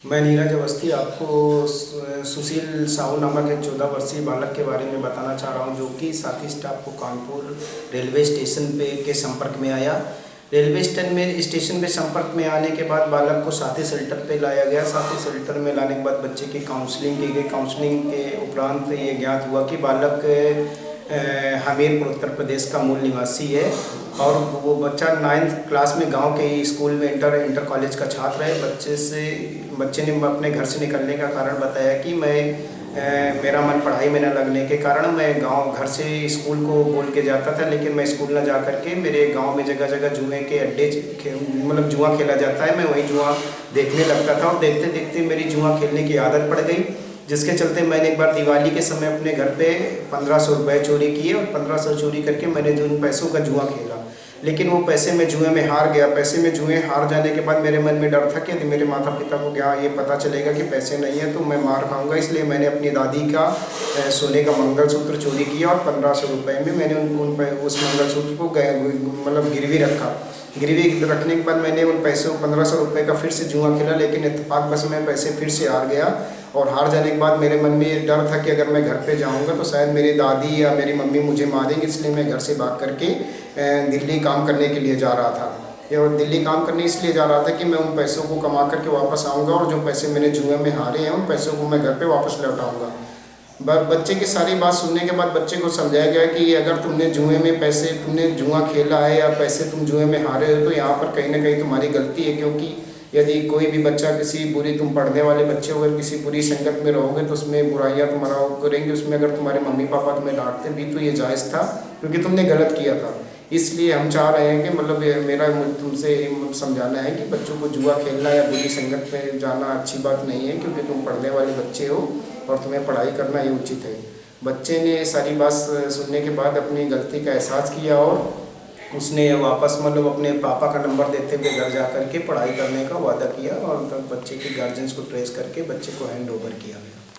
मैं नीरज अवस्थी आपको सुशील साहू नामक एक 14 वर्षीय बालक के बारे में बताना चाह रहा हूं, जो कि साथी स्टाफ को कानपुर रेलवे स्टेशन पे के संपर्क में आया। रेलवे स्टेशन पे संपर्क में आने के बाद बालक को साथी शेल्टर पे लाया गया। साथी शेल्टर में लाने के बाद बच्चे की काउंसलिंग की गई। काउंसलिंग के उपरांत ये ज्ञात हुआ कि बालक हमीरपुर उत्तर प्रदेश का मूल निवासी है और वो बच्चा 9th क्लास में गांव के ही स्कूल में इंटर कॉलेज का छात्र है। बच्चे ने अपने घर से निकलने का कारण बताया कि मेरा मन पढ़ाई में न लगने के कारण मैं घर से स्कूल को बोल के जाता था, लेकिन मैं स्कूल न जा करके मेरे गांव में जगह जगह जुए के अड्डे मतलब जुआ खेला जाता है, मैं वही जुआ देखने लगता था और देखते देखते मेरी जुआ खेलने की आदत पड़ गई, जिसके चलते मैंने एक बार दिवाली के समय अपने घर पे 1500 रुपये चोरी किए और 1500 चोरी करके मैंने जो उन पैसों का जुआ खेला, लेकिन वो पैसे मैं जुए में हार गया। पैसे में जुए हार जाने के बाद मेरे मन में डर था कि यदि मेरे माता पिता को क्या ये पता चलेगा कि पैसे नहीं है तो मैं मार खाऊंगा, इसलिए मैंने अपनी दादी का सोने का मंगलसूत्र चोरी किया और 1500 रुपये में मैंने उस मंगलसूत्र को मतलब गिरवी रखा। गिरवी रखने के बाद मैंने उन पैसों 1500 रुपये का फिर से जुआ खेला, लेकिन इत्तेफाक बस मैं पैसे फिर से हार गया और हार जाने के बाद मेरे मन में ये डर था कि अगर मैं घर पे जाऊंगा तो शायद मेरी दादी या मेरी मम्मी मुझे मारेंगे, इसलिए मैं घर से भाग करके दिल्ली काम करने के लिए जा रहा था। और दिल्ली काम करने इसलिए जा रहा था कि मैं उन पैसों को कमा करके वापस आऊँगा और जो पैसे मैंने जुए में हारे हैं उन पैसों को मैं घर पर वापस लौटाऊँगा। बच्चे की सारी बात सुनने के बाद बच्चे को समझाया गया कि अगर तुमने जुआ खेला है या पैसे तुम जुए में हारे हो तो यहाँ पर कहीं ना कहीं तुम्हारी गलती है, क्योंकि यदि कोई भी बच्चा तुम पढ़ने वाले बच्चे अगर किसी बुरी संगत में रहोगे तो उसमें बुराइयाँ तुम्हारा करेंगे। उसमें अगर तुम्हारे मम्मी पापा तुम्हें डांटते भी तो ये जायज़ था, क्योंकि तुमने गलत किया था। इसलिए हम चाह रहे हैं कि मतलब मेरा तुमसे समझाना है कि बच्चों को जुआ खेलना या बुरी संगत में जाना अच्छी बात नहीं है, क्योंकि तुम पढ़ने वाले बच्चे हो और तुम्हें पढ़ाई करना ही उचित है। बच्चे ने सारी बात सुनने के बाद अपनी गलती का एहसास किया और उसने वापस मतलब अपने पापा का नंबर देते हुए घर जा कर के पढ़ाई करने का वादा किया और तब बच्चे के गार्जियंस को ट्रेस करके बच्चे को हैंड ओवर किया गया।